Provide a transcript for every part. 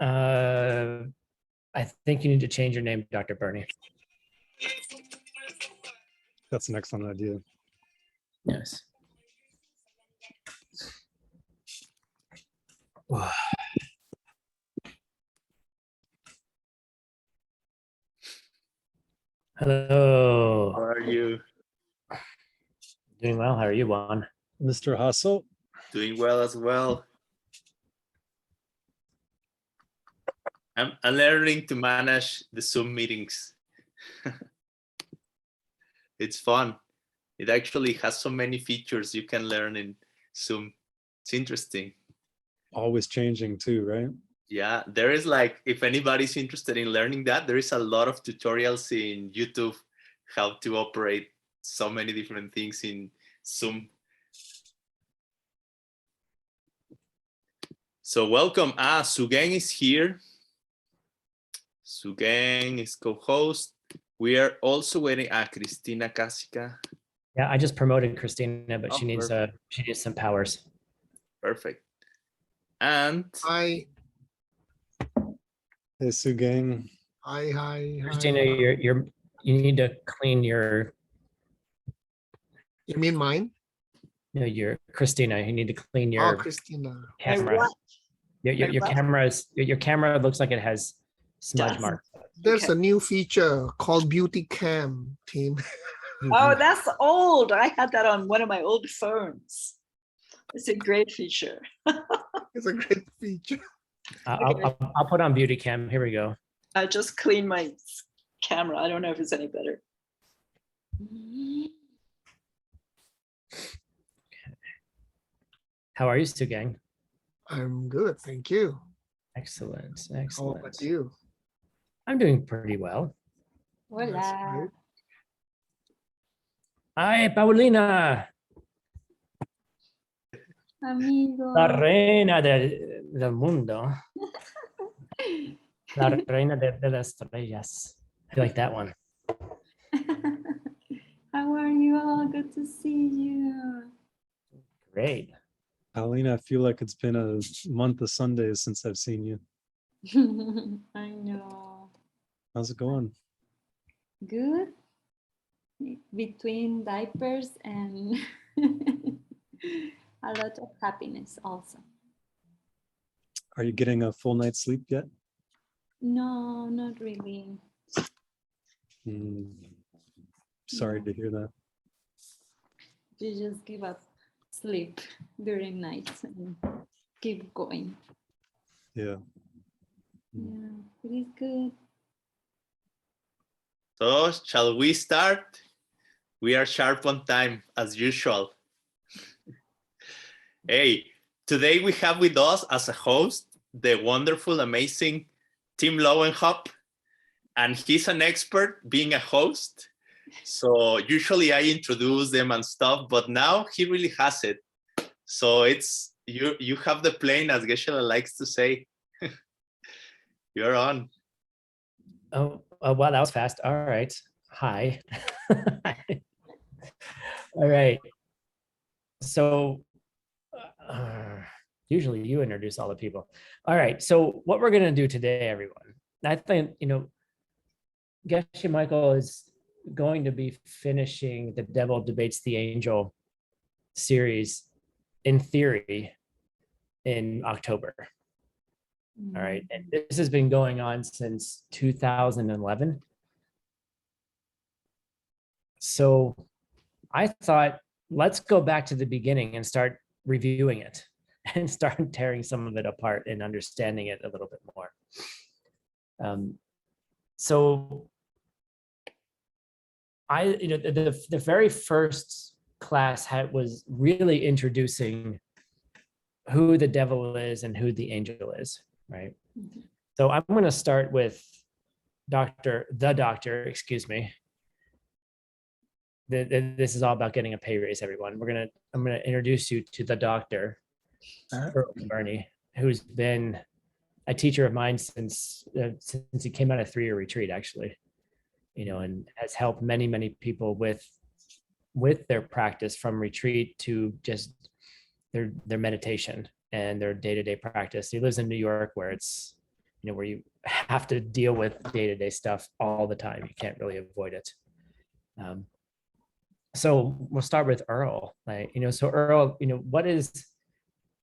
I think you need to change your name, Dr. Bernie. That's an excellent idea. Yes. Hello. How are you? Doing well. How are you, Juan? Mr. Hassel, Doing well as well. I'm learning to manage the Zoom meetings. It's fun. It actually has so many features you can learn in Zoom. It's interesting. always changing too, right? Yeah, there is like, if anybody's interested in learning that, there is a lot of tutorials in YouTube how to operate so many different things in Zoom. So welcome. Sugen is here. Sugen is co-host. We are also waiting. Cristina Casica. Yeah, I just promoted Christina, but Oh, she needs some powers. Perfect. And Hi, Hey, Sue Gang. hi. Christina, you need to clean your You mean mine? your Christina. You need to clean Oh, your Christina. camera. what? Your camera looks like it has smudge Dust. marks. There's Okay. a new feature called Beauty Cam, team. Oh, that's old. I had that on one of my old phones. It's a great feature. It's a great feature. I'll put on beauty cam. Here we go. I just cleaned my camera. I don't know if it's any better. How are you, Stu Gang? I'm good, thank you. Excellent, How excellent. about you? I'm doing pretty well. That's Hola. great. Hi, Paulina, Amigo. la reina del mundo, la reina de las estrellas. I like that one. How are you all? Good to see you. Great. Paulina, I feel like it's been a month of Sundays since I've seen you. I know. How's it going? Good. Between diapers and a lot of happiness also. Are you getting a full night's sleep yet? No, not really. Sorry Yeah. to hear that. You just give up sleep during nights and keep going. Yeah. Yeah, it is good. so shall we start? We are sharp on time as usual. Hey, today we have with us as a host, the wonderful, amazing Tim Lowenhop, and he's an expert being a host. So usually I introduce them and stuff, but now he really has it. So it's you have the plane, as Geshe-la likes to say. You're on. Oh, wow, that was fast. All right. Hi. All right. So usually you introduce all the people. All right. So what we're going to do today, everyone, I think, Geshe Michael is going to be finishing The Devil Debates the Angel series in theory in October. All right. And this has been going on since 2011. So I thought, let's go back to the beginning and start reviewing it and start tearing some of it apart and understanding it a little bit more. So the very first class was really introducing who the devil is and who the angel is, right? Mhm. So I'm going to start with the doctor, excuse me. This is all about getting a pay raise, everyone. I'm gonna introduce you to the doctor, Earl Bernie, who's been a teacher of mine since he came out of 3-year retreat, actually, and has helped many people with their practice from retreat to just their meditation and their day-to-day practice. He lives in New York, where it's where you have to deal with day-to-day stuff all the time. You can't really avoid it. So we'll start with Earl. Like, so Earl, what does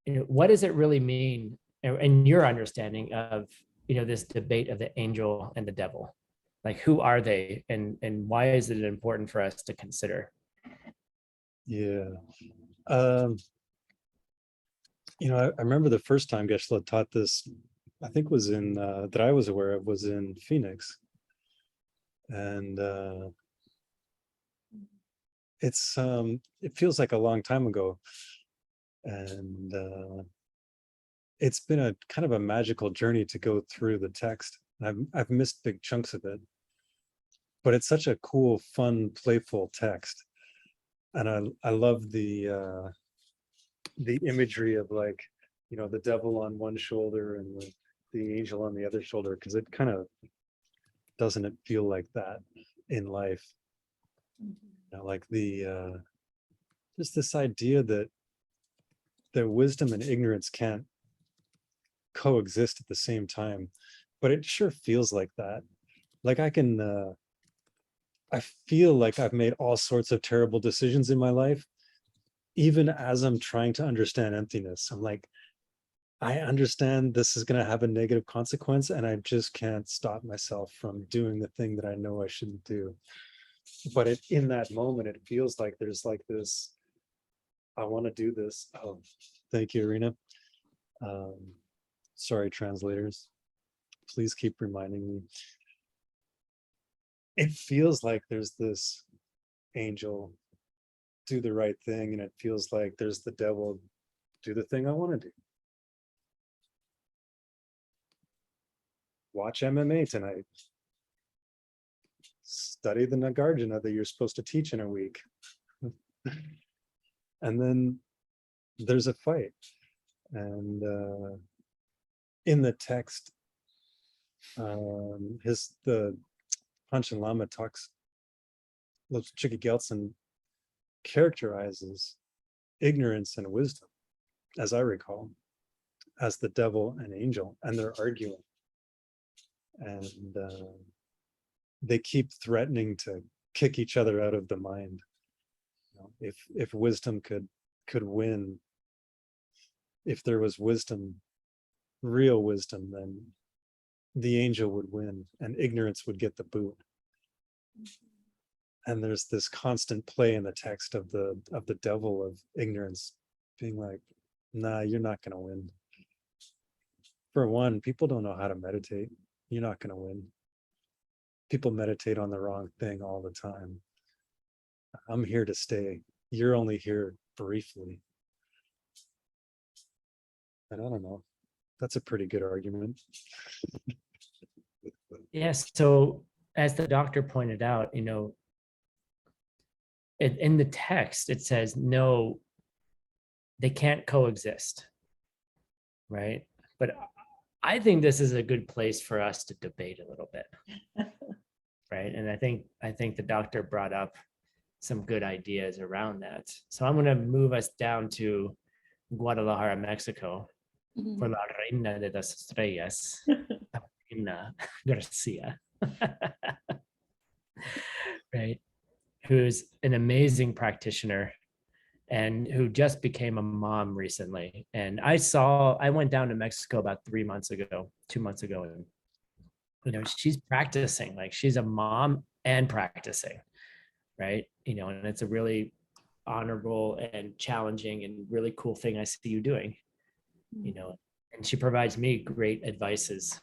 it really mean in your understanding of, this debate of the angel and the devil? Like, who are they, and why is it important for us to consider? Yeah. I remember the first time Geshe taught this, I think was in, that I was aware of, was in Phoenix. And it feels like a long time ago. And it's been a kind of a magical journey to go through the text. I've missed big chunks of it, but it's such a cool, fun, playful text. And I love the imagery of, like, the devil on one shoulder and the angel on the other shoulder, because it kind of doesn't it feel like that in life. Like just this idea that wisdom and ignorance can't coexist at the same time, but it sure feels like that. Like I feel like I've made all sorts of terrible decisions in my life, even as I'm trying to understand emptiness. I'm like, I understand this is going to have a negative consequence, and I just can't stop myself from doing the thing that I know I shouldn't do. But in that moment, it feels like there's like this, I want to do this. Oh, thank you, Irina. Sorry, translators. Please keep reminding me. It feels like there's this angel, do the right thing, and it feels like there's the devil, do the thing I want to do. Watch MMA tonight. Study the Nagarjuna that you're supposed to teach in a week. And then there's a fight. And in the text, the Panchen Lama talks, Lobsang Chukyi Gyeltsen characterizes ignorance and wisdom, as I recall, as the devil and angel, and they're arguing. And they keep threatening to kick each other out of the mind. If wisdom could win, if there was wisdom, real wisdom, then the angel would win and ignorance would get the boot. And there's this constant play in the text of the devil of ignorance being like, nah, you're not going to win. For one, people don't know how to meditate. You're not going to win. People meditate on the wrong thing all the time. I'm here to stay. You're only here briefly. And I don't know. That's a pretty good argument. Yes. So as the doctor pointed out, in the text, it says, no, they can't coexist. Right. But I think this is a good place for us to debate a little bit. Right. And I think the doctor brought up some good ideas around that. So I'm going to move us down to Guadalajara, Mexico, for La Reina de las Estrellas, Reina Garcia, right? Who's an amazing practitioner and who just became a mom recently. And I went down to Mexico about 2 months ago, and she's practicing, like she's a mom and practicing, right? And it's a really honorable and challenging and really cool thing I see you doing, and she provides me great advices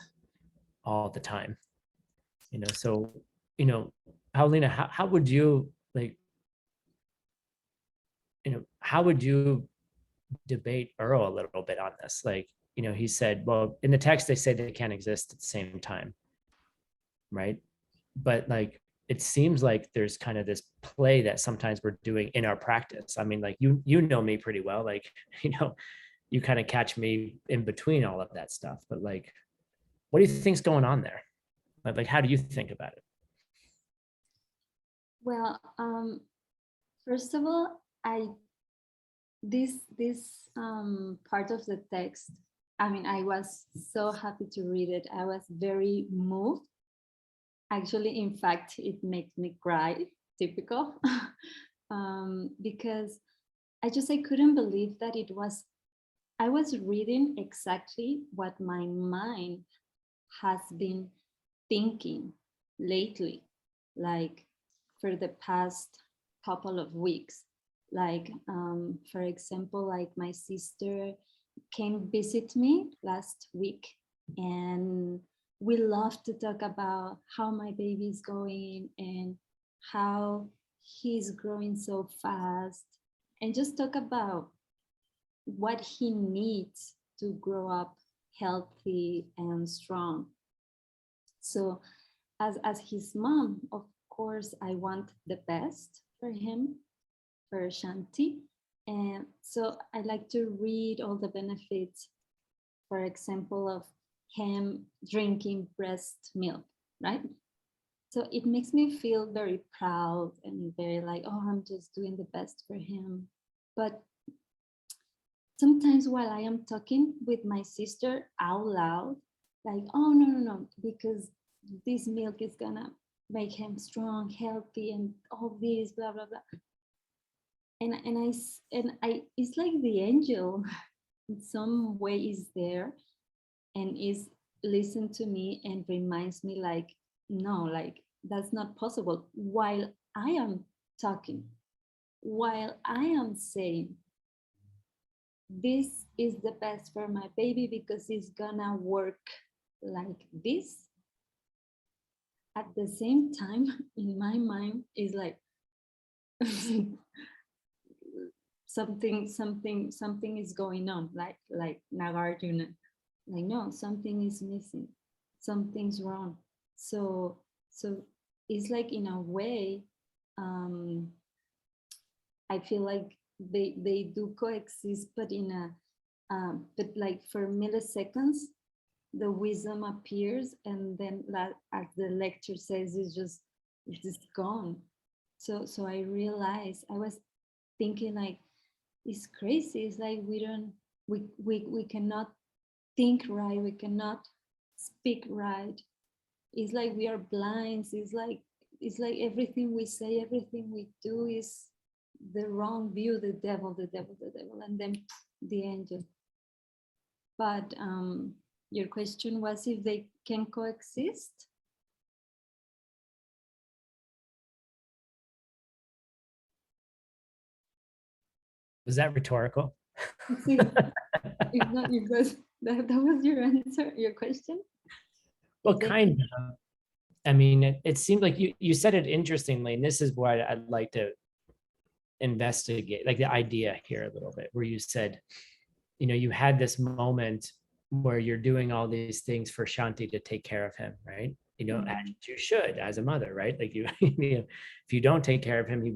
all the time, so, Paulina, how would you how would you debate Earl a little bit on this? Like, he said, well, in the text, they say they can't exist at the same time, right? But like, it seems like there's kind of this play that sometimes we're doing in our practice. I mean, like, you know me pretty well, like, you kind of catch me in between all of that stuff, but like, what do you think's going on there? Like, how do you think about it? Well, first of all, this part of the text, I mean, I was so happy to read it. I was very moved. Actually, in fact, it makes me cry, typical, because I couldn't believe that I was reading exactly what my mind has been thinking lately, like for the past couple of weeks. Like, for example, like my sister came visit me last week, and we love to talk about how my baby is going and how he's growing so fast, and just talk about what he needs to grow up healthy and strong. So as his mom, of course, I want the best for him, for Shanti. And so I like to read all the benefits, for example, of him drinking breast milk, right? So it makes me feel very proud and very like, oh, I'm just doing the best for him. But sometimes while I am talking with my sister out loud, like, oh, no, because this milk is gonna make him strong, healthy, and all this, blah, blah, blah. And I, it's like the angel in some way is there and is listen to me and reminds me like, no, like that's not possible. While I am talking, while I am saying, this is the best for my baby because it's gonna work like this. At the same time, in my mind is like something is going on, like Nagarjuna. Like, no, something is missing, something's wrong. So it's like in a way, I feel like they do coexist, but in a but like for milliseconds, the wisdom appears, and then as the lecture says, it's just gone. So I realized, I was thinking like, it's crazy. It's like we cannot think right, we cannot speak right. It's like we are blind. It's like everything we say, everything we do is the wrong view, the devil, and then the angel. But your question was if they can coexist. Was that rhetorical? If not, because that was your answer, your question. Well, kind of. I mean, it seemed like you said it interestingly, and this is why I'd like to investigate, like the idea here a little bit, where you said, you had this moment where you're doing all these things for Shanti to take care of him, right? As you should as a mother, right? Like if you don't take care of him, he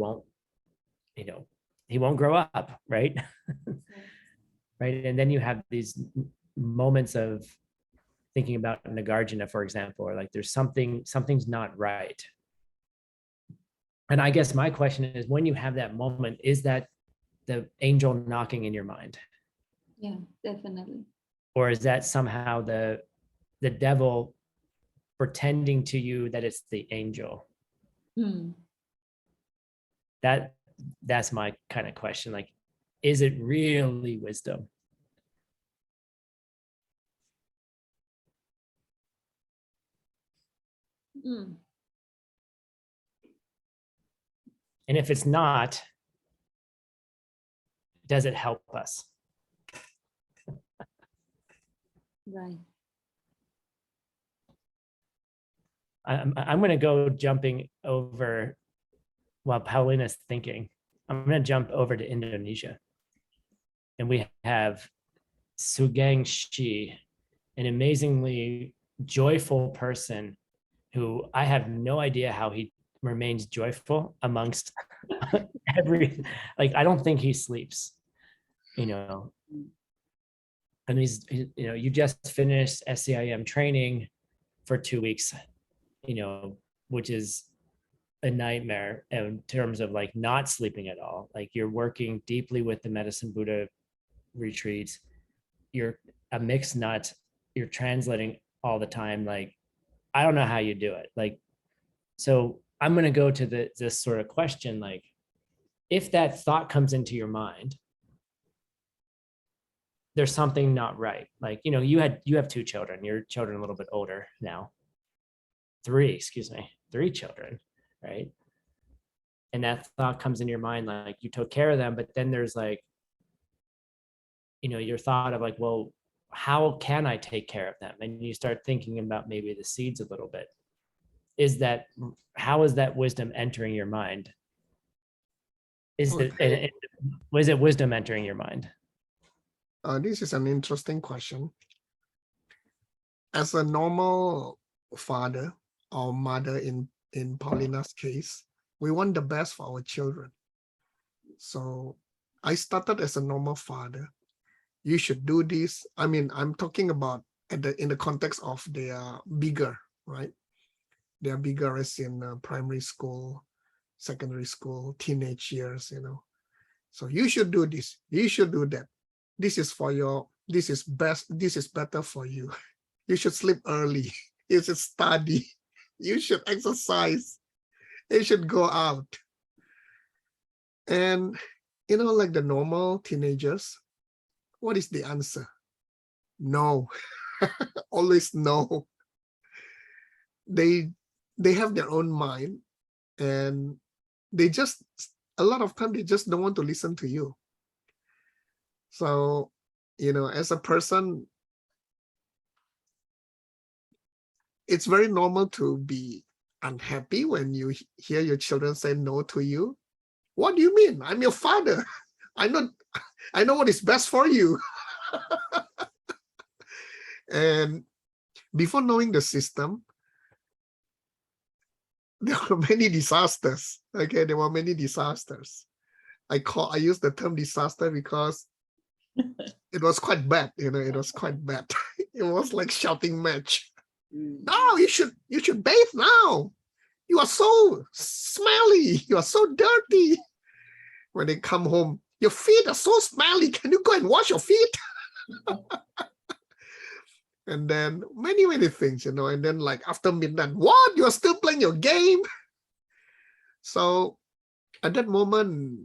won't grow up, right? Right. And then you have these moments of thinking about Nagarjuna, for example, or like there's something's not right. And I guess my question is, when you have that moment, is that the angel knocking in your mind? Yeah, definitely. Or is that somehow the devil pretending to you that it's the angel? That's my kind of question. Like, is it really wisdom? And if it's not, does it help us? Right. I'm going to go jumping over while Paulina's thinking. I'm going to jump over to Indonesia. And we have Sugeng Shi, an amazingly joyful person who I have no idea how he remains joyful amongst I don't think he sleeps, and he's, you just finished SCIM training for 2 weeks, which is a nightmare in terms of like not sleeping at all. Like you're working deeply with the Medicine Buddha retreats. You're a mixed nut, you're translating all the time. Like, I don't know how you do it. Like, so I'm going to go to this sort of question, like, if that thought comes into your mind, there's something not right. Like, you know, you have 2 children, your children a little bit older now, 3 children, right? And that thought comes in your mind, like you took care of them, but then there's like, you know, your thought of like, well, how can I take care of them? And you start thinking about maybe the seeds a little bit. How is that wisdom entering your mind? Was it wisdom entering your mind? This is an interesting question. As a normal father or mother in Paulina's case, we want the best for our children. So I started as a normal father. You should do this. I mean, I'm talking about in the context of they are bigger, right? They are bigger as in primary school, secondary school, teenage years, you know. So you should do this. You should do that. This is best. This is better for you. You should sleep early. You should study. You should exercise. You should go out. And, you know, like the normal teenagers, what is the answer? No. Always no. They have their own mind, and a lot of time they just don't want to listen to you. So, you know, as a person, it's very normal to be unhappy when you hear your children say no to you. What do you mean? I'm your father. I know what is best for you. And before knowing the system, there were many disasters. Okay, there were many disasters. I use the term disaster because it was quite bad. You know, it was quite bad. It was like shouting match. No, you should bathe now. You are so smelly. You are so dirty. When they come home, your feet are so smelly. Can you go and wash your feet? And then many things, you know. And then like after midnight, what? You are still playing your game? So at that moment,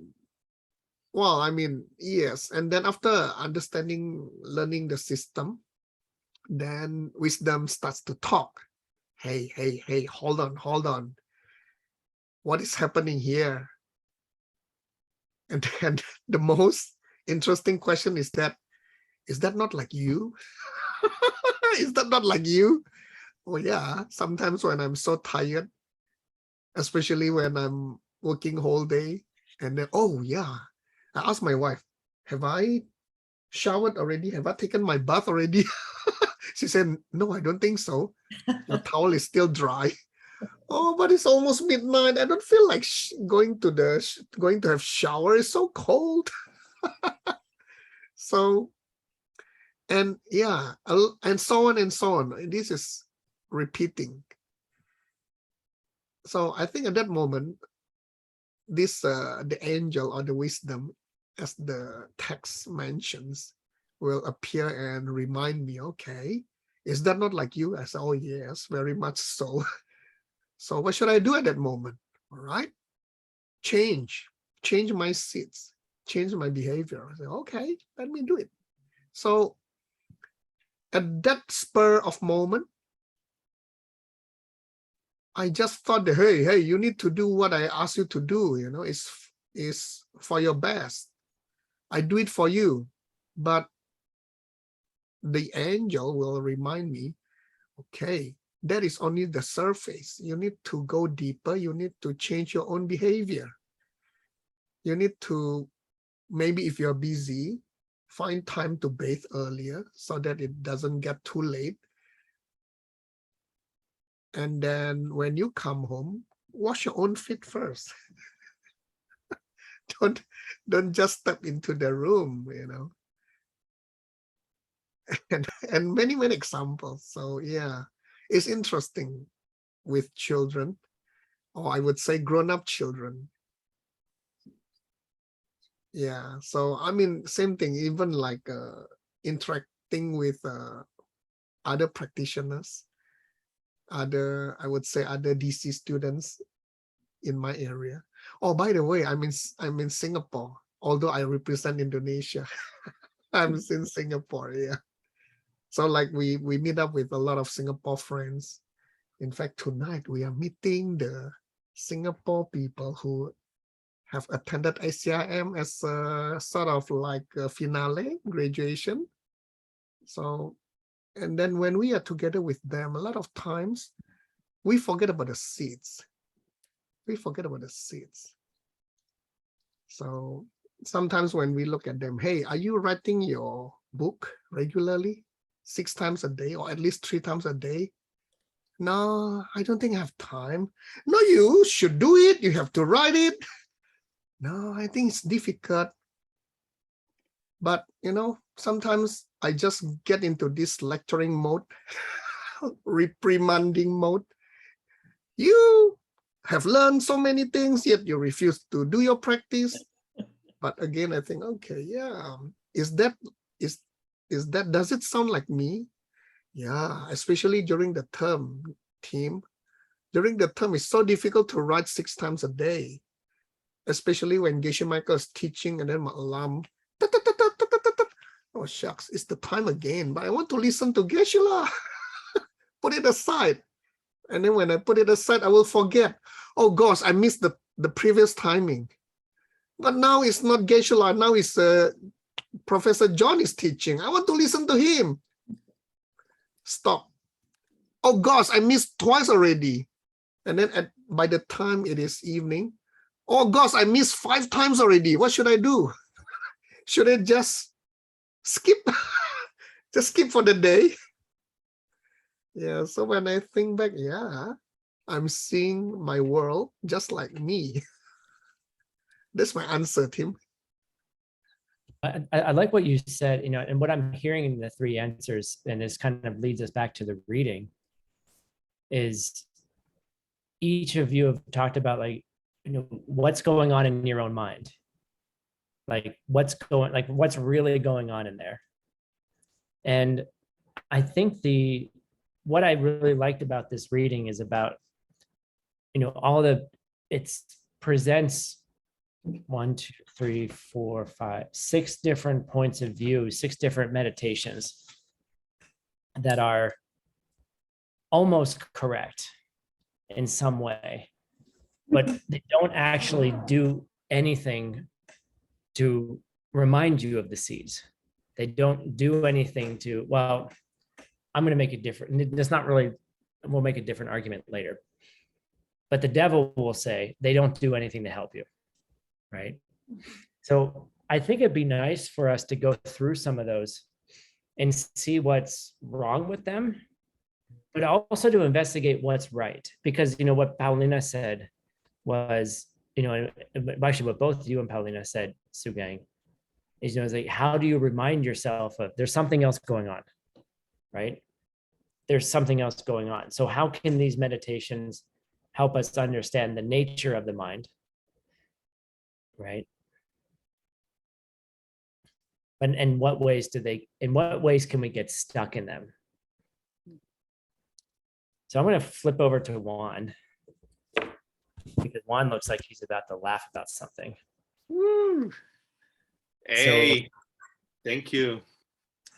well, I mean, yes. And then after learning the system, then wisdom starts to talk. Hey, hold on. What is happening here? And then the most interesting question is that not like you? Is that not like you? Oh yeah, sometimes when I'm so tired, especially when I'm working whole day, and then, oh yeah, I asked my wife, have I showered already? Have I taken my bath already? She said, no, I don't think so. Your towel is still dry. Oh, but it's almost midnight. I don't feel like going to have shower. It's so cold. So, and yeah, and so on and so on. This is repeating. So I think at that moment, this the angel or the wisdom, as the text mentions, will appear and remind me, okay, is that not like you? I said, oh yes, very much so. So what should I do at that moment? All right, change my seats, change my behavior. I say, okay, let me do it. So at that spur of moment, I just thought that, hey, you need to do what I asked you to do. You know, it's for your best. I do it for you. But the angel will remind me, okay, that is only the surface. You need to go deeper. You need to change your own behavior. You need to, maybe if you're busy, find time to bathe earlier so that it doesn't get too late. And then when you come home, wash your own feet first. Don't just step into the room, you know. And many examples. So yeah, it's interesting with children, or I would say grown-up children. Yeah, so I mean, same thing, even like connecting with other practitioners, other, I would say, other DC students in my area. Oh, by the way, I'm in Singapore, although I represent Indonesia. I'm in Singapore, yeah. So like we meet up with a lot of Singapore friends. In fact, tonight we are meeting the Singapore people who have attended ICIM as a sort of like a finale graduation. So, and then when we are together with them, a lot of times we forget about the seeds. We forget about the seeds. So sometimes when we look at them, hey, are you writing your book regularly, 6 times a day, or at least 3 times a day? No, I don't think I have time. No, you should do it. You have to write it. No, I think it's difficult. But, you know, sometimes I just get into this lecturing mode, reprimanding mode. You have learned so many things, yet you refuse to do your practice. But again, I think, okay, yeah, does it sound like me? Yeah, especially during the term, team. During the term, it's so difficult to write 6 times a day, especially when Geshe Michael is teaching and then my alarm. Oh, shucks, it's the time again, but I want to listen to Geshe lah. Put it aside. And then when I put it aside, I will forget. Oh, gosh, I missed the previous timing. But now it's not Geshe lah. Now it's Professor John is teaching. I want to listen to him. Stop. Oh gosh, I missed twice already. And then by the time it is evening, oh gosh, I missed 5 times already. What should I do? Should I just skip? Just skip for the day? Yeah, so when I think back, yeah, I'm seeing my world just like me. That's my answer, Tim. I like what you said, you know, and what I'm hearing in the 3 answers, and this kind of leads us back to the reading, is each of you have talked about, like, you know, what's going on in your own mind, like what's really going on in there. And I think what I really liked about this reading is about, you know, it presents 1, 2, 3, 4, 5, 6 different points of view, 6 different meditations that are almost correct in some way, but they don't actually do anything to remind you of the seeds. They don't do anything to, well, I'm going to make it different. That's not really, we'll make a different argument later. But the devil will say they don't do anything to help you, right? So I think it'd be nice for us to go through some of those and see what's wrong with them, but also to investigate what's right. Because, you know, what Paulina said was, you know, actually what both you and Paulina said, Sugang, is, you know, it's like, how do you remind yourself of there's something else going on, right? There's something else going on. So how can these meditations help us understand the nature of the mind, right? And in what ways can we get stuck in them? So I'm going to flip over to Juan, because Juan looks like he's about to laugh about something. Woo. Hey, thank you.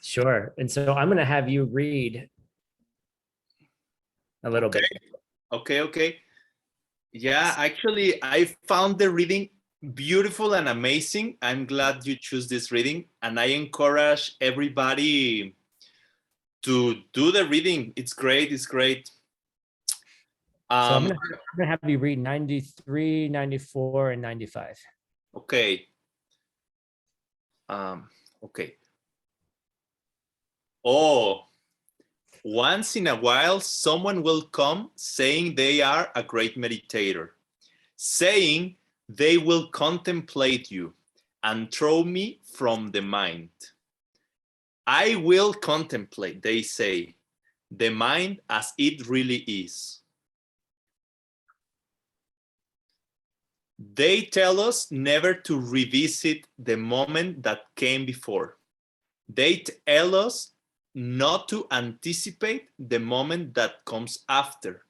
Sure. And so I'm going to have you read a little bit. Okay. Yeah, actually, I found the reading beautiful and amazing. I'm glad you choose this reading, and I encourage everybody to do the reading. It's great. It's great. So I'm going to have you read 93, 94, and 95. Okay. Okay. Oh, once in a while, someone will come saying they are a great meditator, saying they will contemplate you and throw me from the mind. I will contemplate, they say, the mind as it really is. They tell us never to revisit the moment that came before. They tell us not to anticipate the moment that comes after.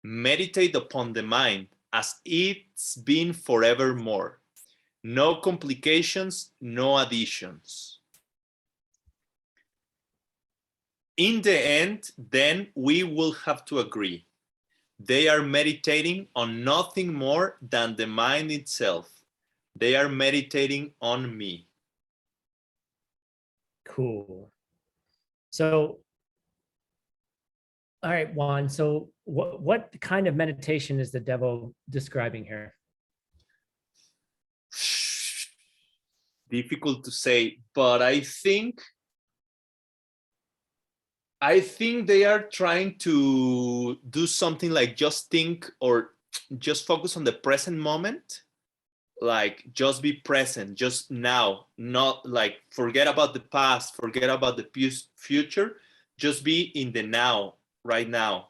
Meditate upon the mind as it's been forevermore. No complications, no additions. In the end, then we will have to agree. They are meditating on nothing more than the mind itself. They are meditating on me. Cool. So, all right, Juan. So what kind of meditation is the devil describing here? Difficult to say, but I think they are trying to do something like just think or just focus on the present moment, like just be present, just now, not like forget about the past, forget about the future, just be in the now, right now.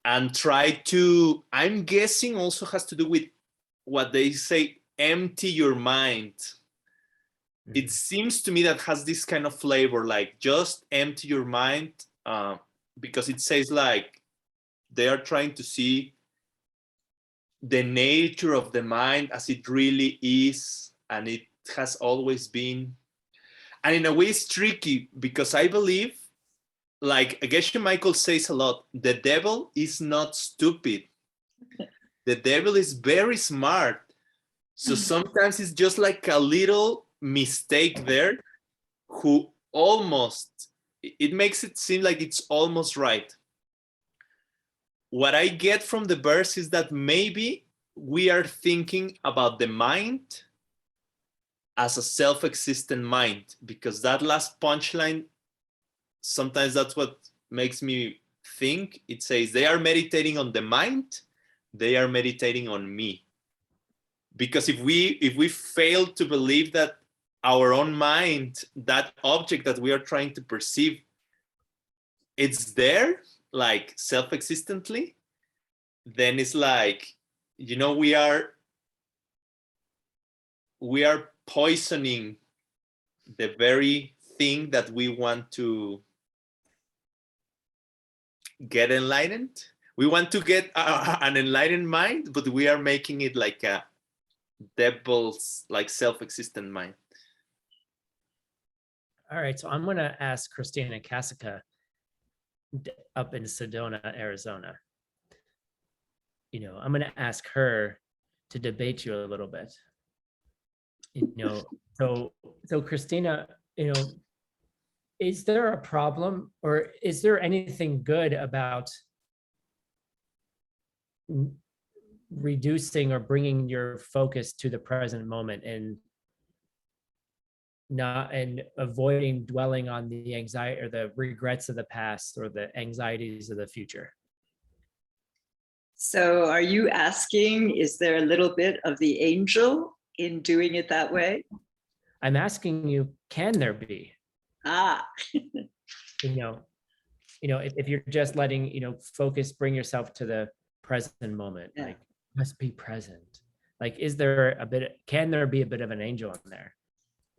And try to, I'm guessing also has to do with what they say, empty your mind. It seems to me that has this kind of flavor, like just empty your mind, because it says like they are trying to see the nature of the mind as it really is, and it has always been. And in a way it's tricky because I believe, like Geshe Michael says a lot, the devil is not stupid. The devil is very smart. So sometimes it's just like a little mistake there who almost, it makes it seem like it's almost right. What I get from the verse is that maybe we are thinking about the mind as a self-existent mind, because that last punchline, sometimes that's what makes me think. It says they are meditating on the mind, they are meditating on me. Because if we fail to believe that our own mind, that object that we are trying to perceive, it's there, like self-existently, then it's like, you know, we are poisoning the very thing that we want to get enlightened. We want to get an enlightened mind, but we are making it like a devil's, like self-existent mind. All right, so I'm going to ask Christina Kasica up in Sedona, Arizona. You know, I'm going to ask her to debate you a little bit. You know, so Christina, you know, is there a problem or is there anything good about reducing or bringing your focus to the present moment and avoiding dwelling on the anxiety or the regrets of the past or the anxieties of the future? So are you asking, is there a little bit of the angel in doing it that way? I'm asking you, can there be? You know, if you're just letting, you know, focus, bring yourself to the present moment, Yeah. like must be present. Like, is there can there be a bit of an angel in there?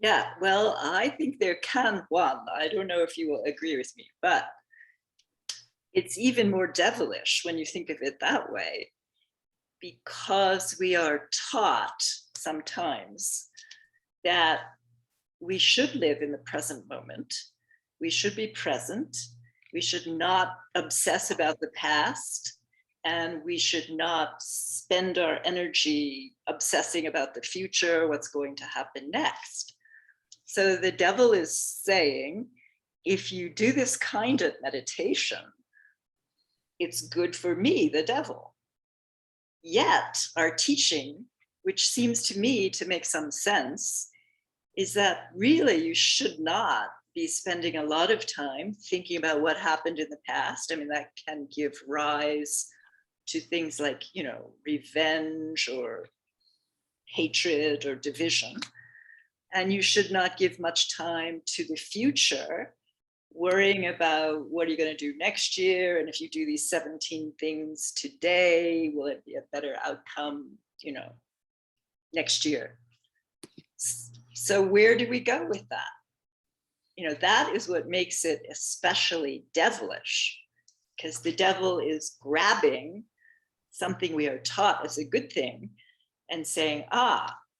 Yeah, well, I think there can one. I don't know if you will agree with me, but it's even more devilish when you think of it that way, because we are taught sometimes that we should live in the present moment. We should be present. We should not obsess about the past, and we should not spend our energy obsessing about the future, what's going to happen next. So the devil is saying, if you do this kind of meditation, it's good for me, the devil. Yet our teaching, which seems to me to make some sense, is that really you should not be spending a lot of time thinking about what happened in the past. I mean, that can give rise to things like, you know, revenge or hatred or division. And you should not give much time to the future, worrying about what are you going to do next year? And if you do these 17 things today, will it be a better outcome, you know, next year? So where do we go with that? that is what makes it especially devilish, because the devil is grabbing something we are taught as a good thing and saying,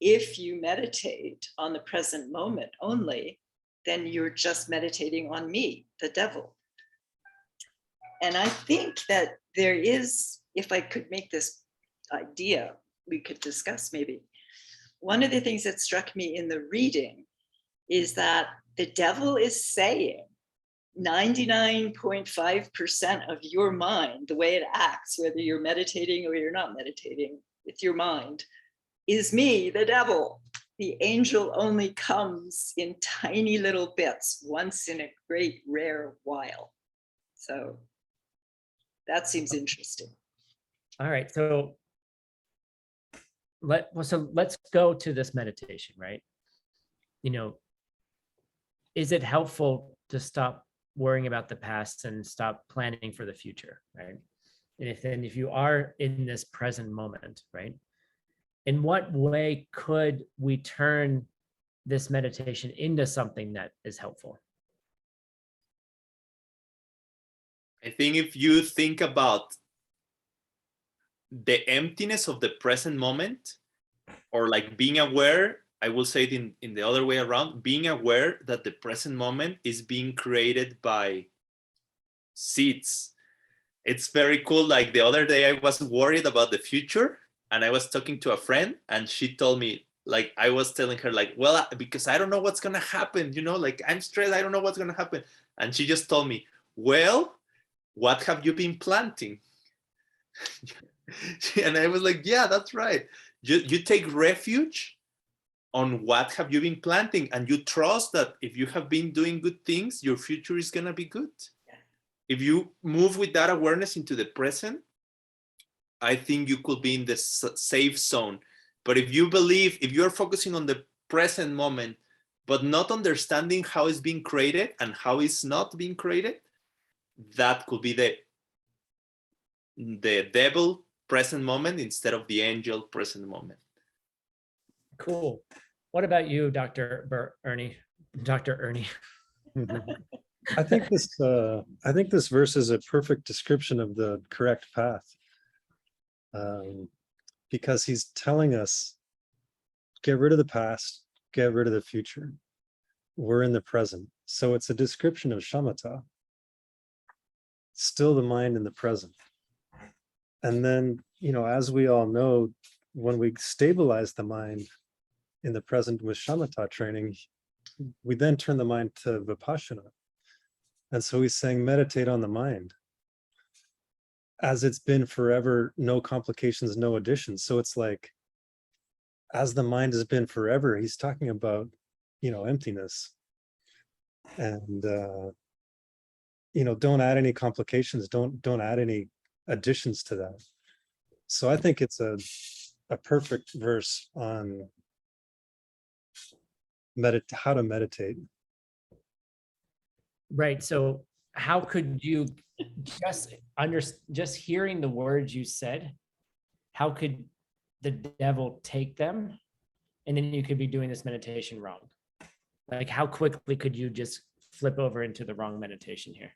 if you meditate on the present moment only, then you're just meditating on me, the devil. And I think that there is, if I could make this idea, we could discuss maybe. One of the things that struck me in the reading is that the devil is saying 99.5% of your mind, the way it acts, whether you're meditating or you're not meditating with your mind, is me, the devil. The angel only comes in tiny little bits once in a great rare while. So that seems interesting. All right, so let's go to this meditation, right? Is it helpful to stop worrying about the past and stop planning for the future, right? And if you are in this present moment, right? In what way could we turn this meditation into something that is helpful? I think if you think about the emptiness of the present moment, or like being aware, I will say it in the other way around, being aware that the present moment is being created by seeds. It's very cool. Like the other day I was worried about the future and I was talking to a friend and she told me, like, I was telling her like, well, because I don't know what's going to happen, like I'm stressed. I don't know what's going to happen. And she just told me, well, what have you been planting? And I was like, yeah, that's right. You take refuge on what have you been planting, and you trust that if you have been doing good things, your future is going to be good. Yeah. If you move with that awareness into the present, I think you could be in the safe zone. But if you believe, if you're focusing on the present moment, but not understanding how it's being created and how it's not being created, that could be the devil present moment instead of the angel present moment. Cool. What about you, Dr. Ernie? Dr. Ernie. I think this verse is a perfect description of the correct path, because he's telling us, get rid of the past, get rid of the future. We're in the present. So it's a description of shamatha, still the mind in the present. And then, as we all know, when we stabilize the mind in the present with shamatha training, we then turn the mind to vipassana. And so he's saying, meditate on the mind as it's been forever, no complications, no additions. So it's like, as the mind has been forever, he's talking about, emptiness. And, don't add any complications, don't add any additions to that. So I think it's a perfect verse on how to meditate. Right. So how could you just hearing the words you said, how could the devil take them? And then you could be doing this meditation wrong. Like, how quickly could you just flip over into the wrong meditation here?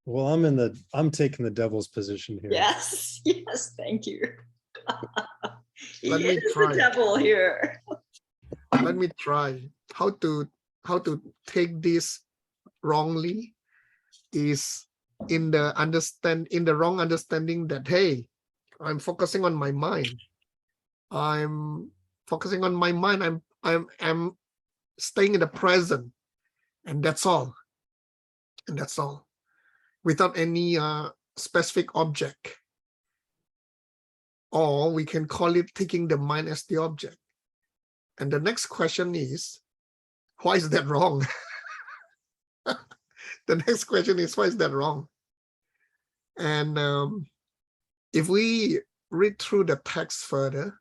Well, I'm taking the devil's position here. Yes, thank you. Let me try. The devil here. Let me try. How to take this wrongly is in the wrong understanding that, hey, I'm focusing on my mind. I'm focusing on my mind. I'm staying in the present, and that's all. And that's all, without any specific object. Or we can call it taking the mind as the object. And the next question is, why is that wrong? The next question is, why is that wrong? And if we read through the text further,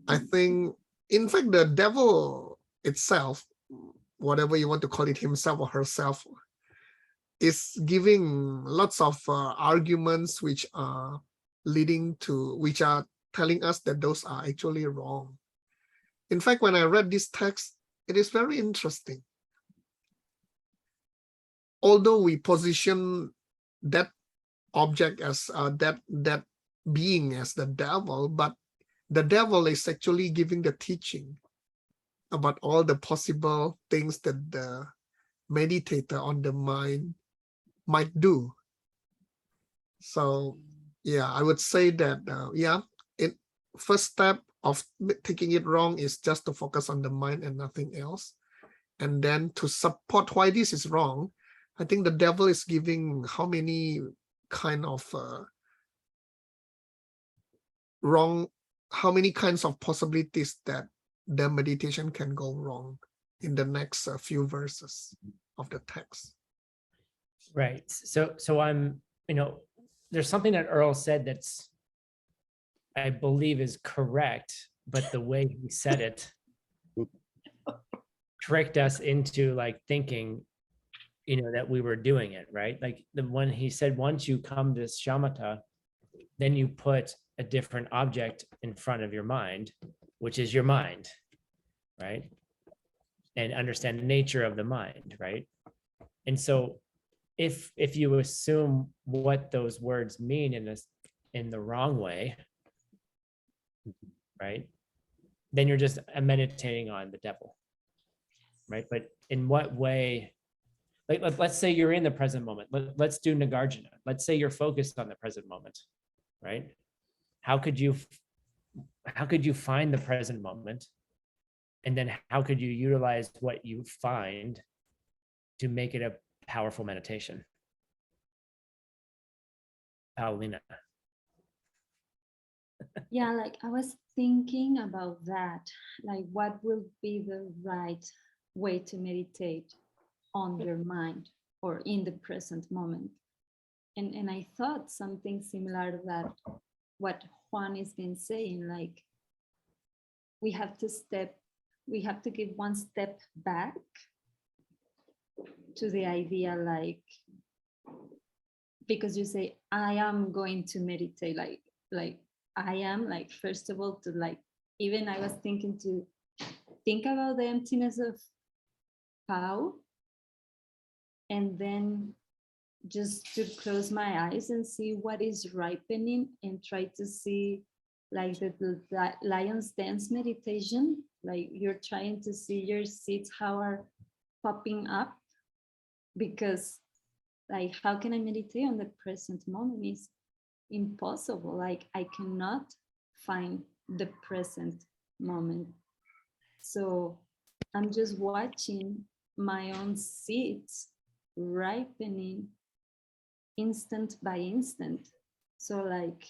I think, in fact, the devil itself, whatever you want to call it, himself or herself, is giving lots of arguments which are leading to, which are telling us that those are actually wrong. In fact, when I read this text, it is very interesting. Although we position that object as that being as the devil, but the devil is actually giving the teaching about all the possible things that the meditator on the mind might do. So yeah, I would say that first step of taking it wrong is just to focus on the mind and nothing else. And then to support why this is wrong, I think the devil is giving how many kind of how many kinds of possibilities that the meditation can go wrong in the next few verses of the text. Right. So I'm, there's something that Earl said that's, I believe is correct, but the way he said it tricked us into like thinking, that we were doing it, right? Like when he said, once you come to shamatha, then you put a different object in front of your mind, which is your mind, right? And understand the nature of the mind, right? And so if you assume what those words mean in the wrong way, right, then you're just meditating on the devil, right? But in what way? Like let's say you're in the present moment. Let's do Nagarjuna. Let's say you're focused on the present moment, right? How could you find the present moment? And then how could you utilize what you find to make it a powerful meditation? Paulina. Yeah, like I was thinking about that, like what will be the right way to meditate on your mind or in the present moment. And I thought something similar to that, what Juan has been saying, like we have to give one step back to the idea, like, because you say, I am going to meditate, like I am, like, first of all, to like, even I was thinking to think about the emptiness of Pao, and then just to close my eyes and see what is ripening and try to see like the lion's dance meditation, like you're trying to see your seeds how are popping up, because like how can I meditate on the present moment? Is impossible. Like I cannot find the present moment. So I'm just watching my own seeds ripening instant by instant. So like,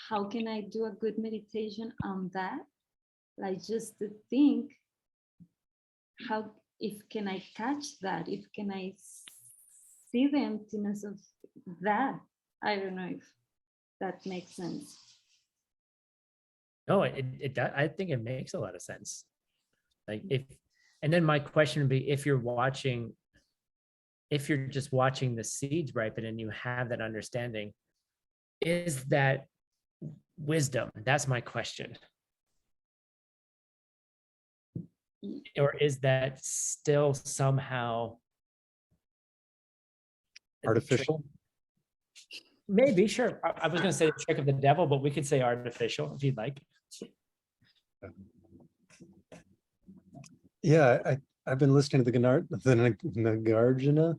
how can I do a good meditation on that? Like just to think, if can I catch that? If can I see the emptiness of that? I don't know if that makes sense. No, it does. I think it makes a lot of sense. Like and then my question would be, if you're just watching the seeds ripen and you have that understanding, is that wisdom? That's my question. Or is that still somehow Artificial? Maybe, sure. I was going to say the trick of the devil, but we could say artificial if you'd like. Yeah, I've been listening to the Nagarjuna,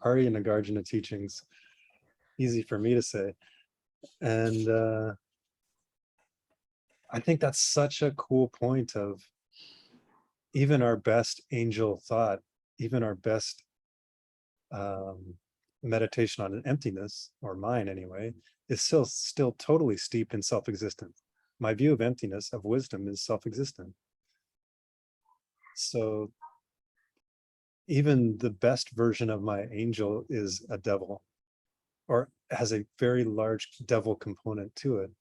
Arya Nagarjuna teachings. Easy for me to say. And I think that's such a cool point of even our best angel thought, even our best meditation on an emptiness, or mine anyway, is still totally steeped in self-existence. My view of emptiness, of wisdom, is self-existent. So even the best version of my angel is a devil, or has a very large devil component to it.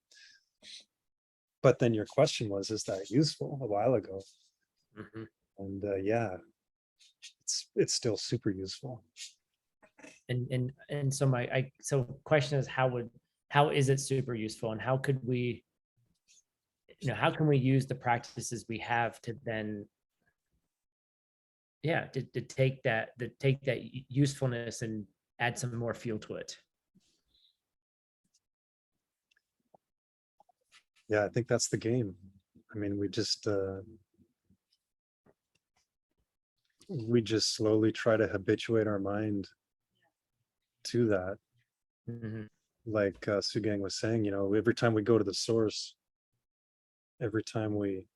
But then your question was, is that useful, a while ago? Mm-hmm. And yeah, it's still super useful. And so so question is, how how is it super useful, and how could we, how can we use the practices we have to then, to take that usefulness and add some more fuel to it. Yeah, I think that's the game. I mean, we just slowly try to habituate our mind to that. Mhm. Like Sugang was saying, every time we go to the source, every time we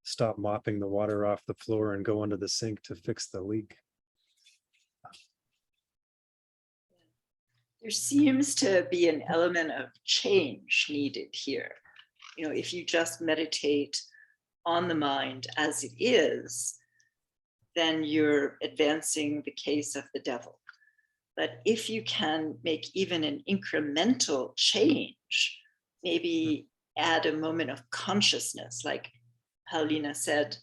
stop mopping the water off the floor and go under the sink to fix the leak. There seems to be an element of change needed here. If you just meditate on the mind as it is, then you're advancing the case of the devil. But if you can make even an incremental change, maybe add a moment of consciousness, like Paulina said,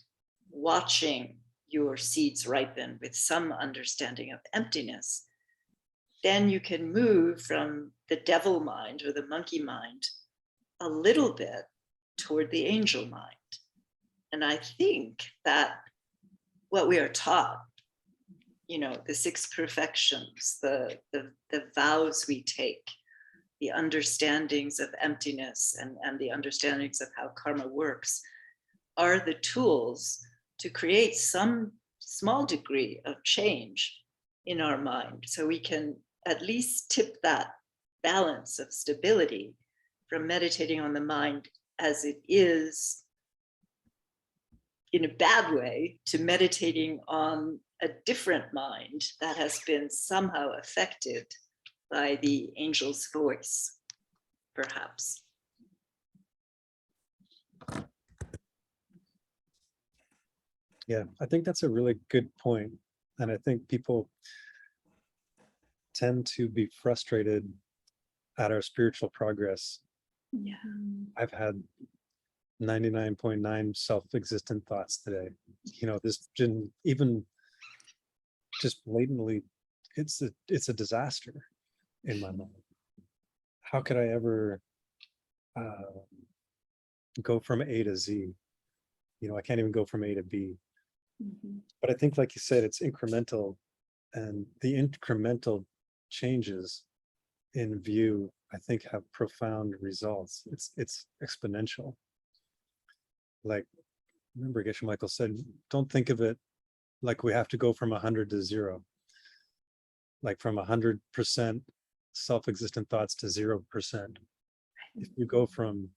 watching your seeds ripen with some understanding of emptiness, then you can move from the devil mind or the monkey mind a little bit toward the angel mind. And I think that what we are taught, the 6 perfections, the vows we take, the understandings of emptiness and the understandings of how karma works, are the tools to create some small degree of change in our mind, so we can at least tip that balance of stability from meditating on the mind as it is in a bad way to meditating on a different mind that has been somehow affected by the angel's voice, perhaps. Yeah, I think that's a really good point. And I think people tend to be frustrated at our spiritual progress. Yeah. I've had 99.9 self-existent thoughts today. This didn't even just blatantly, it's a disaster in my mind. How could I ever go from A to Z? I can't even go from A to B. Mhm. But I think, like you said, it's incremental, and the incremental changes in view, I think, have profound results. It's exponential. Like, remember Geshe Michael said, don't think of it like we have to go from 100 to 0, like from 100% self-existent thoughts to 0%. If you go from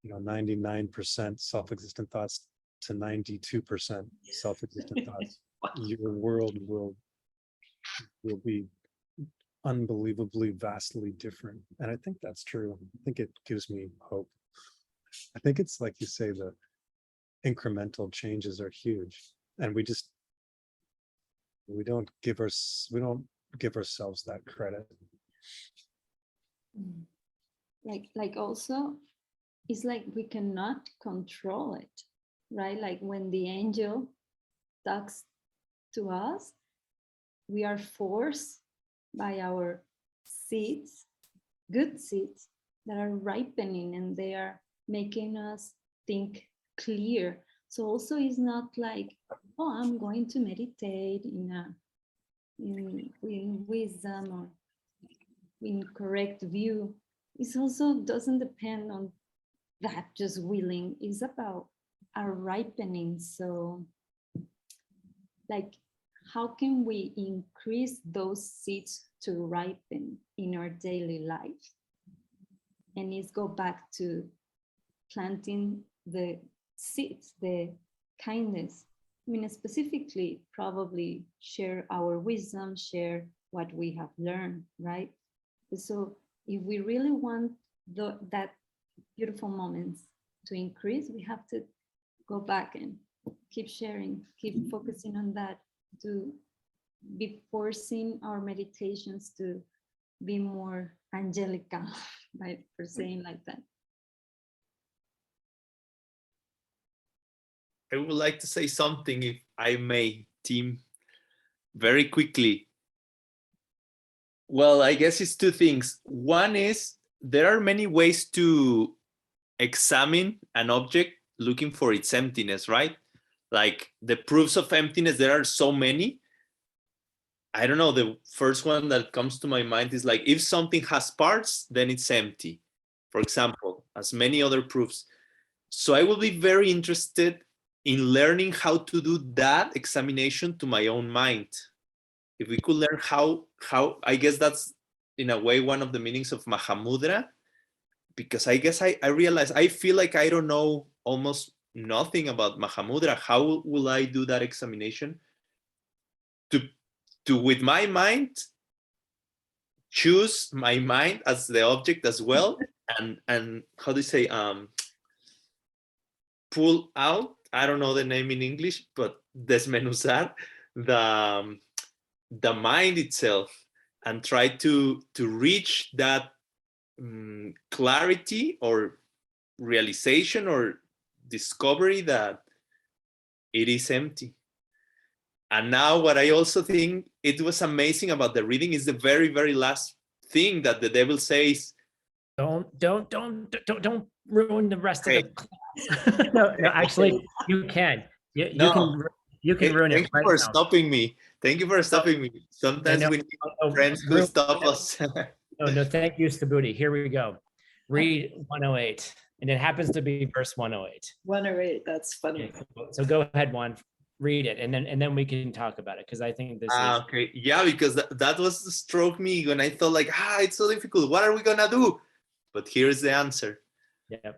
99% self-existent thoughts to 92% self-existent thoughts, your world will be unbelievably vastly different. And I think that's true. I think it gives me hope. I think it's like you say, the incremental changes are huge, and we don't give ourselves that credit. Like also, it's like we cannot control it, right? Like when the angel talks to us, we are forced by our seeds, good seeds that are ripening, and they are making us think clear. So also it's not like, oh, I'm going to meditate in wisdom or in correct view. It also doesn't depend on that just willing. It's about our ripening. So like, how can we increase those seeds to ripen in our daily life? And it's go back to planting the seeds, the kindness. I mean, specifically, probably share our wisdom, share what we have learned, right? So if we really want that beautiful moments to increase, we have to go back and keep sharing, keep focusing on that, to be forcing our meditations to be more angelical, right, for saying like that. I would like to say something, if I may, team, very quickly. Well, I guess it's 2 things. One is there are many ways to examine an object looking for its emptiness, right? Like the proofs of emptiness, there are so many. I don't know, the first one that comes to my mind is like, if something has parts, then it's empty, for example, as many other proofs. So I will be very interested in learning how to do that examination to my own mind. If we could learn how I guess that's in a way one of the meanings of Mahamudra, because I guess I realize, I feel like I don't know almost nothing about Mahamudra. How will I do that examination? To with my mind, choose my mind as the object as well, and how do you say, pull out, I don't know the name in English, but desmenuzar the mind itself, and try to reach that clarity or realization or discovery that it is empty. And now what I also think it was amazing about the reading is the very, very last thing that the devil says. Don't ruin the rest Okay. of the class. No, actually, you can. You No. you can ruin Thank it you right for now. stopping me. Thank you for stopping me. Sometimes know. we need Oh, friends to ruin- stop us. No, thank you, Subhuti. Here we go. Read 108, and it happens to be verse 108. 108, that's funny. So go ahead, Juan, read it, and then we can talk about it, because I think this is Okay, yeah, because that was struck me when I thought like, it's so difficult. What are we gonna do? But here's the answer. yeah.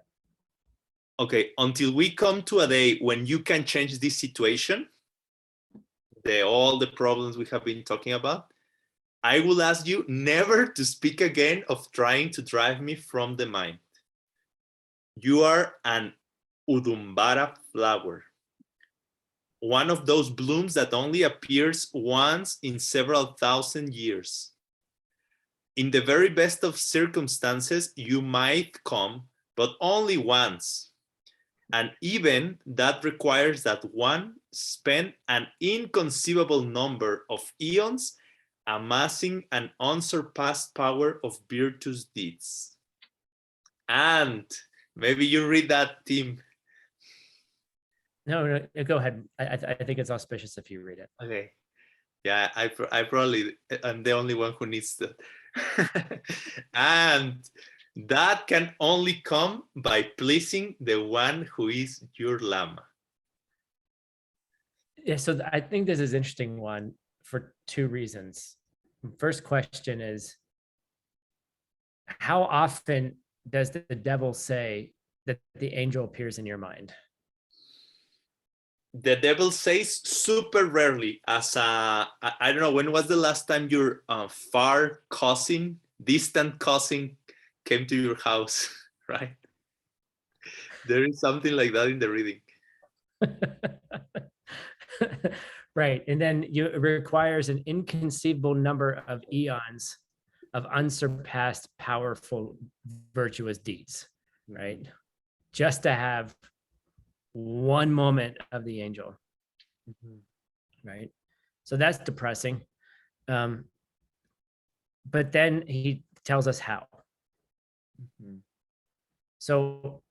Okay, until we come to a day when you can change this situation, all the problems we have been talking about, I will ask you never to speak again of trying to drive me from the mind. You are an Udumbara flower, one of those blooms that only appears once in several thousand years. In the very best of circumstances, you might come, but only once. And even that requires that one spend an inconceivable number of eons amassing an unsurpassed power of virtuous deeds. And maybe you read that, Tim. No, go ahead. I think it's auspicious if you read it. Okay. Yeah, I probably am the only one who needs that. And that can only come by pleasing the one who is your Lama. Yeah, so I think this is an interesting one for two reasons. First question is, how often does the devil say that the angel appears in your mind? The devil says super rarely. As I don't know, when was the last time your far cousin, distant cousin, came to your house, right? There is something like that in the reading. Right, and then it requires an inconceivable number of eons of unsurpassed, powerful, virtuous deeds, right? Just to have one moment of the angel, right? So that's depressing. But then he tells us how. So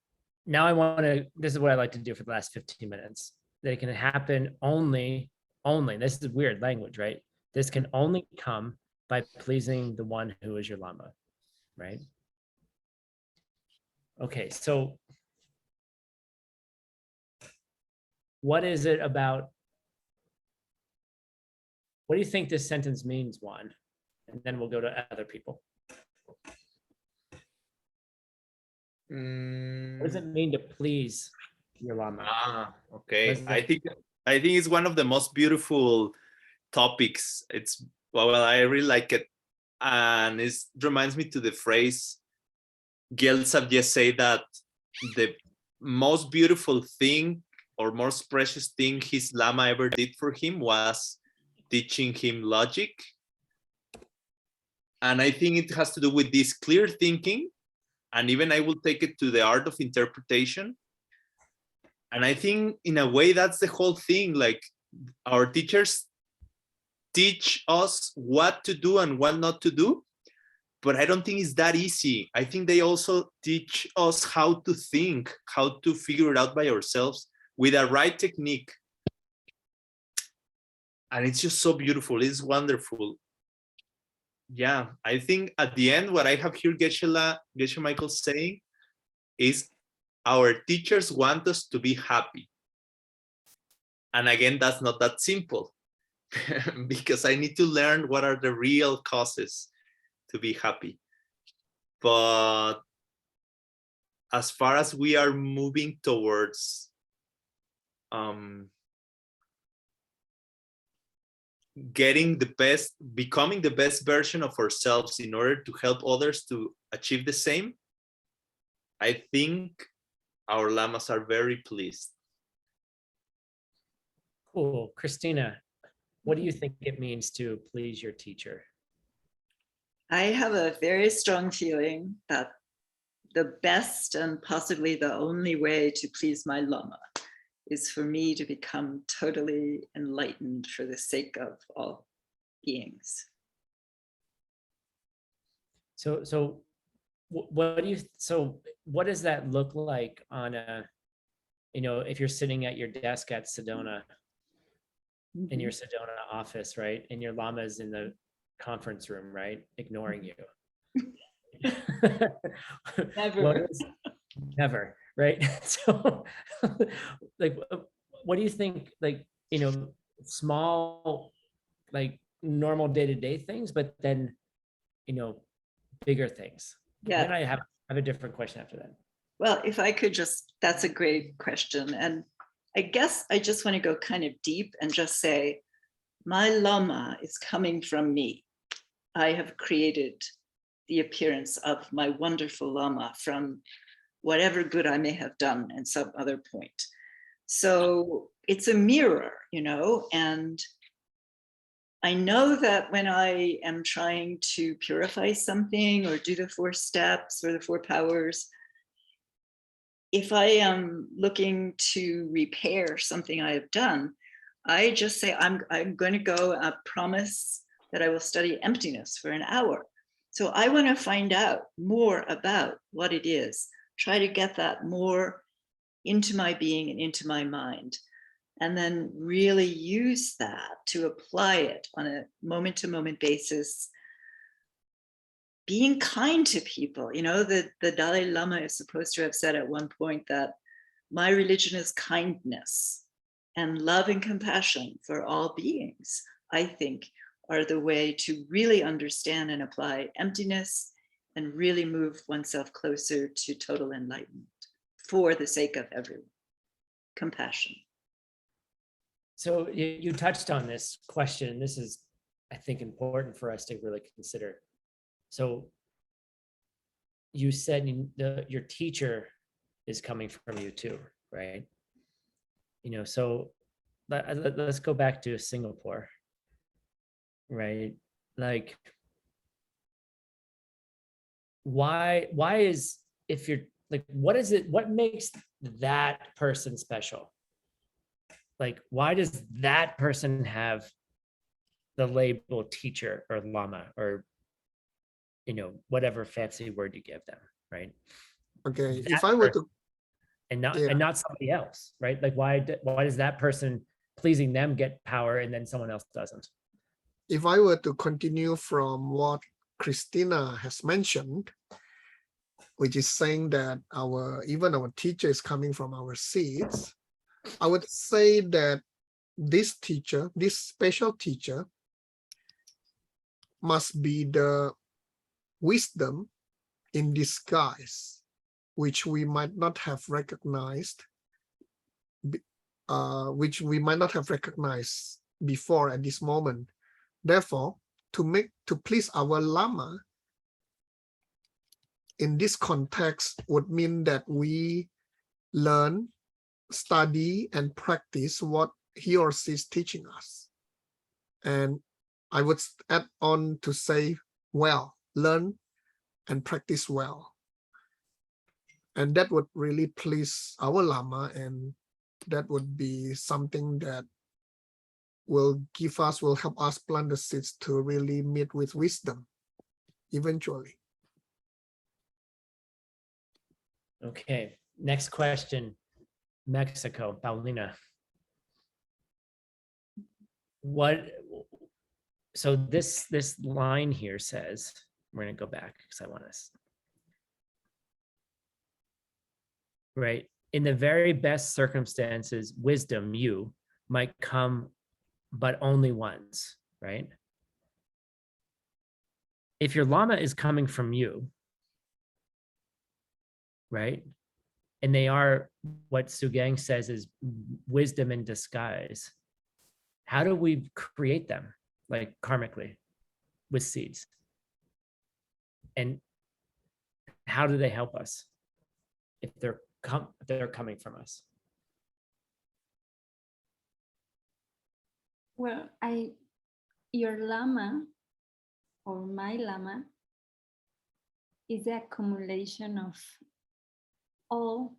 now this is what I like to do for the last 15 minutes. That it can happen only, this is weird language, right? This can only come by pleasing the one who is your Lama, right? Okay, so what is it about? What do you think this sentence means, Juan? And then we'll go to other people. What does it mean to please your Lama? Okay. I think it's one of the most beautiful topics. It's well, I really like it, and it reminds me to the phrase Gyeltsen just say that the most beautiful thing or most precious thing his Lama ever did for him was teaching him logic. And I think it has to do with this clear thinking, and even I will take it to the art of interpretation. And I think in a way that's the whole thing. Like, our teachers teach us what to do and what not to do, but I don't think it's that easy. I think they also teach us how to think, how to figure it out by ourselves with a right technique. And it's just so beautiful. It's wonderful. Yeah, I think at the end, what I have here Geshe Michael saying is our teachers want us to be happy. And again, that's not that simple because I need to learn what are the real causes to be happy. But as far as we are moving towards becoming the best version of ourselves in order to help others to achieve the same, I think our lamas are very pleased. Cool. Christina, what do you think it means to please your teacher? I have a very strong feeling that the best and possibly the only way to please my Lama is for me to become totally enlightened for the sake of all beings. So what does that look like on a, if you're sitting at your desk at Sedona, in your Sedona office, right? And your Lama is in the conference room, right? Ignoring you. Never, right? So like, what do you think, like, small, like normal day-to-day things, but then, bigger things? Yeah. Then I have a different question after that. Well, if I could that's a great question. And I guess I just want to go kind of deep and just say, my Lama is coming from me. I have created the appearance of my wonderful Lama from whatever good I may have done at some other point. So it's a mirror, and I know that when I am trying to purify something or do the 4 steps or the 4 powers, if I am looking to repair something I have done, I just say, I'm going to go promise that I will study emptiness for an hour. So I want to find out more about what it is, try to get that more into my being and into my mind, and then really use that to apply it on a moment-to-moment basis, being kind to people. The Dalai Lama is supposed to have said at one point that my religion is kindness, and love and compassion for all beings, I think, are the way to really understand and apply emptiness and really move oneself closer to total enlightenment for the sake of everyone. Compassion. So you touched on this question, and this is, I think, important for us to really consider. So you said your teacher is coming from you too, right? So let's go back to Singapore, right? Like, why is, if you're like, what makes that person special? Like, why does that person have the label teacher or Lama or, whatever fancy word you give them, right? Okay, That if I were to, and not somebody else, right? Like, why does that person pleasing them get power and then someone else doesn't? if I were to continue from what Christina has mentioned, which is saying that even our teacher is coming from our seeds, I would say that this teacher, this special teacher, must be the wisdom in disguise, which we might not have recognized, before at this moment. Therefore, to please our Lama in this context would mean that we learn, study, and practice what he or she is teaching us. And I would add on to say, learn and practice well. And that would really please our Lama, and that would be something that will help us plant the seeds to really meet with wisdom. eventually. Okay, next question. Mexico, Paulina. So this line here says, we're gonna go back because I want to, right? In the very best circumstances, wisdom, you, might come, but only once, right? If your Lama is coming from you, right? And they are what Sugang says is wisdom in disguise. How do we create them, like karmically, with seeds? And how do they help us if they're coming from us? Well, your Lama or my Lama is the accumulation of all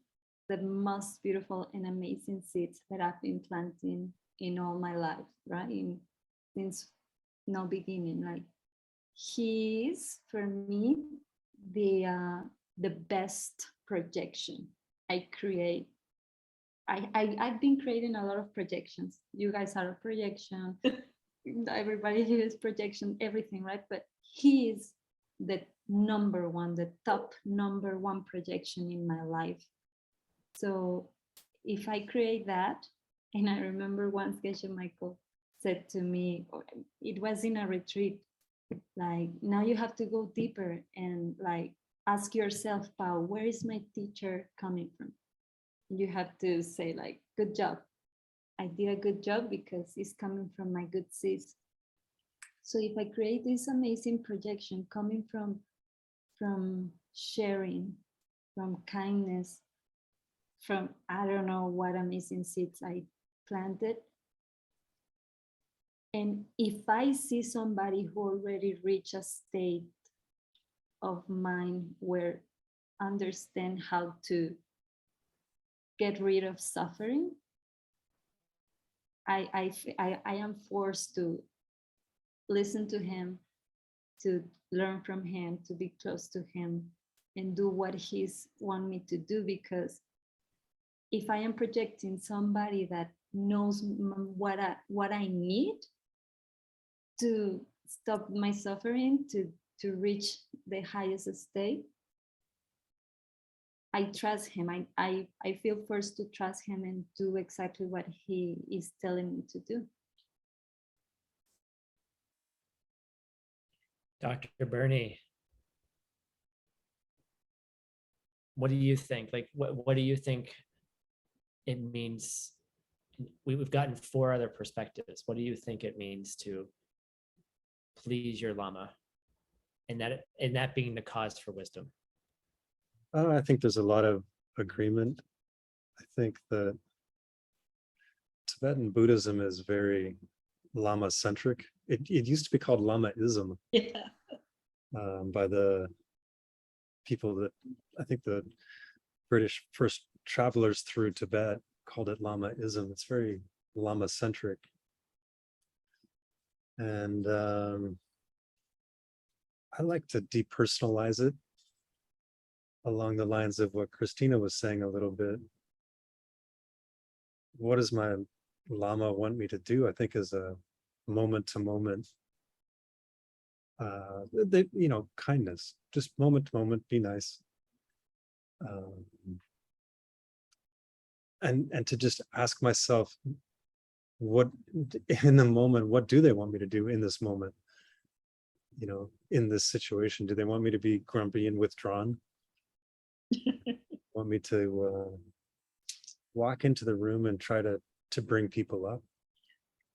the most beautiful and amazing seeds that I've been planting in all my life, right? Since no beginning, like he is for me the best projection I create. I've been creating a lot of projections. You guys are a projection. Everybody here is projection, everything, right? But he is the number one, the top number one projection in my life. So if I create that, and I remember once Geshe Michael said to me, it was in a retreat, like, now you have to go deeper and like ask yourself, Pao, where is my teacher coming from? You have to say like, good job. I did a good job because it's coming from my good seeds. So if I create this amazing projection coming from sharing, from kindness, from I don't know what amazing seeds I planted. And if I see somebody who already reached a state of mind where understand how to get rid of suffering, I am forced to listen to him, to learn from him, to be close to him, and do what he's want me to do. Because if I am projecting somebody that knows what I need to stop my suffering, to reach the highest state, I trust him. I feel forced to trust him and do exactly what he is telling me to do. Dr. Bernie, what do you think? Like, what do you think it means? We've gotten 4 other perspectives. What do you think it means to please your Lama, and that being the cause for wisdom? I think there's a lot of agreement. I think that Tibetan Buddhism is very Lama-centric. It used to be called Lamaism. Yeah. By the people that I think the British first travelers through Tibet called it Lamaism. It's very Lama-centric. And I like to depersonalize it along the lines of what Christina was saying a little bit. What does my Lama want me to do? I think is a moment to moment, kindness, just moment to moment, be nice. And to just ask myself, what in the moment, what do they want me to do in this moment? In this situation, do they want me to be grumpy and withdrawn? Want me to walk into the room and try to bring people up,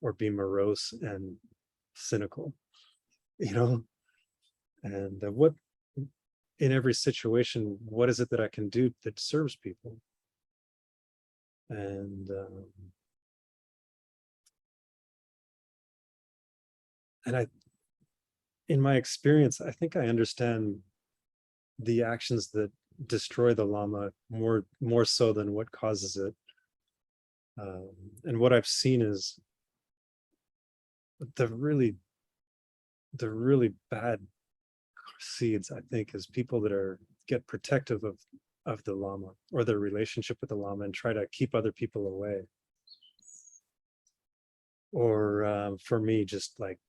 or be morose and cynical? And what in every situation, what is it that I can do that serves people? And in my experience, I think I understand the actions that destroy the Lama more so than what causes it. And what I've seen is the really bad seeds, I think, is people that get protective of the Lama or their relationship with the Lama and try to keep other people away. Or for me, just like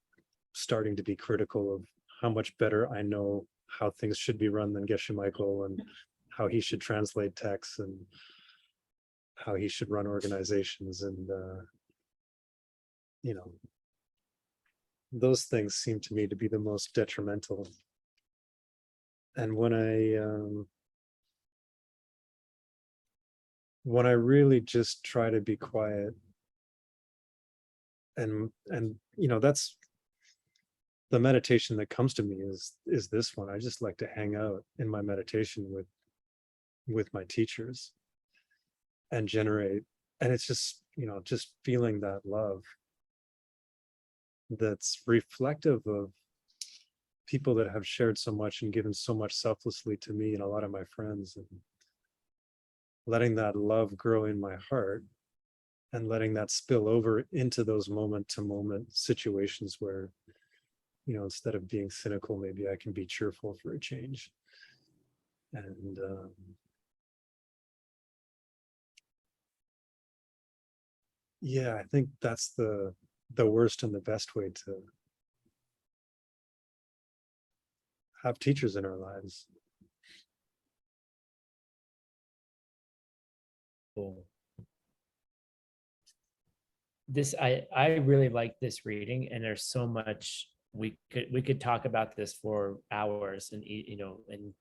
starting to be critical of how much better I know how things should be run than Geshe Michael, and how he should translate texts and how he should run organizations. And, you know, those things seem to me to be the most detrimental. And when I really just try to be quiet, and you know, that's the meditation that comes to me is this one. I just like to hang out in my meditation with my teachers and generate, and it's just, you know, just feeling that love that's reflective of people that have shared so much and given so much selflessly to me and a lot of my friends, and letting that love grow in my heart and letting that spill over into those moment to moment situations where, you know, instead of being cynical, maybe I can be cheerful for a change. And yeah, I think that's the worst and the best way to have teachers in our lives. Cool. I really like this reading, and there's so much we could talk about this for hours, and you know, and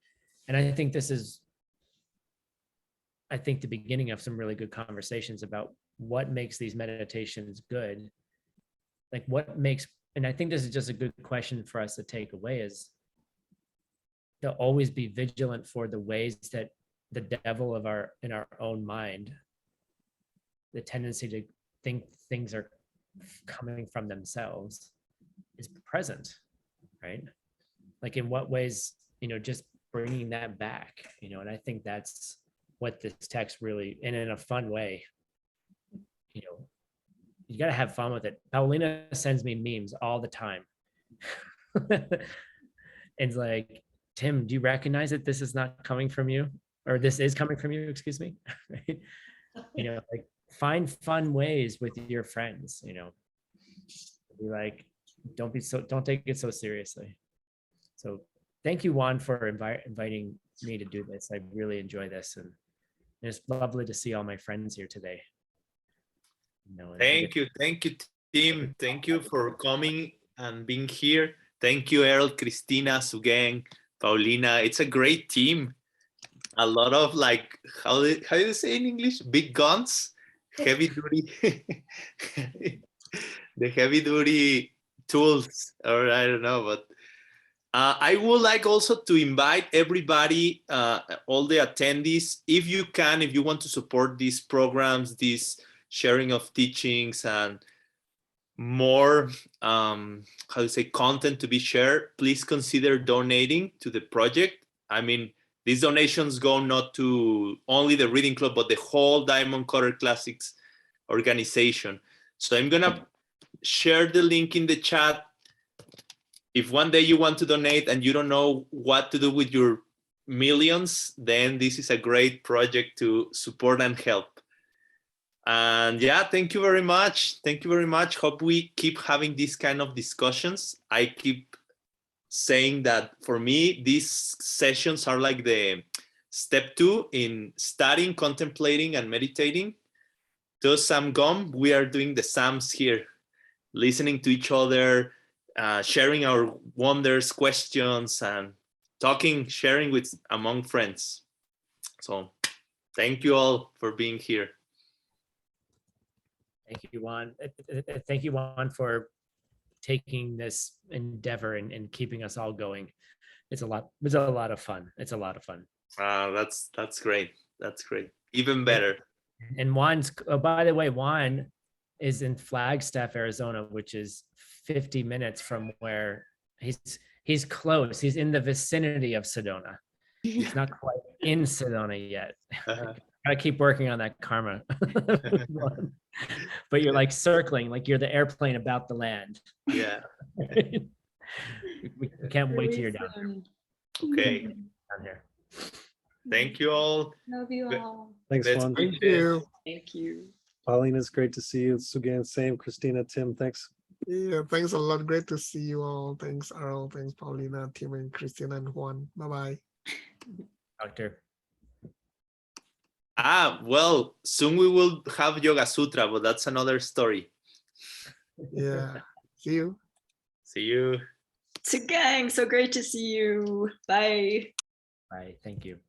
I think this is, I think, the beginning of some really good conversations about what makes these meditations good. Like what makes, and I think this is just a good question for us to take away, is to always be vigilant for the ways that the devil in our own mind, the tendency to think things are coming from themselves, is present, right? Like in what ways, you know, just bringing that back, you know, and I think that's what this text really, and in a fun way, you know, you got to have fun with it. Paulina sends me memes all the time. It's like, Tim, do you recognize that this is not coming from you? Or this is coming from you, excuse me. Right? You know, like find fun ways with your friends, you know. Be like, don't take it so seriously. So thank you, Juan, for inviting me to do this. I really enjoy this, and it's lovely to see all my friends here today. You know, Thank you, Tim. Thank you for coming and being here. Thank you, Errol, Christina, Sugen, Paulina. It's a great team. A lot of, like, how do you say in English? Big guns, heavy duty, the heavy duty tools, or I don't know, but I would like also to invite everybody, all the attendees, if you can, if you want to support these programs, this sharing of teachings and more, how do you say, content to be shared, please consider donating to the project. I mean, these donations go not to only the Reading Club, but the whole Diamond Cutter Classics organization. So I'm gonna share the link in the chat. If one day you want to donate and you don't know what to do with your millions, then this is a great project to support and help. And yeah, thank you very much. Thank you very much. Hope we keep having these kind of discussions. I keep saying that for me, these sessions are like the step 2 in studying, contemplating, and meditating. To Sam Gom, we are doing the Sams here, listening to each other, sharing our wonders, questions, and talking, sharing with among friends. So thank you all for being here. thank you, Juan. Thank you, Juan, for taking this endeavor and keeping us all going. It's a lot of fun. It's a lot of fun. That's great. That's great. Even better. And Juan's, oh, by the way, Juan is in Flagstaff, Arizona, which is 50 minutes from where he's close. He's in the vicinity of Sedona. He's not quite in Sedona yet. Gotta keep working on that karma. But you're like circling, like you're the airplane about the land. Yeah. We can't wait till you're down there. Okay, Down here. thank you all. Love you Good. all. Thanks, Let's Juan. Thank you. Thank you. Pauline, it's great to see you. Sugan, same. Christina, Tim, thanks. Yeah, thanks a lot. Great to see you all. Thanks, Earl. Thanks, Paulina, Tim, and Christina, and Juan. Bye-bye. Doctor. Well, soon we will have Yoga Sutra, but that's another story. Yeah. See you. See you. So gang, so great to see you. Bye. Bye. Thank you.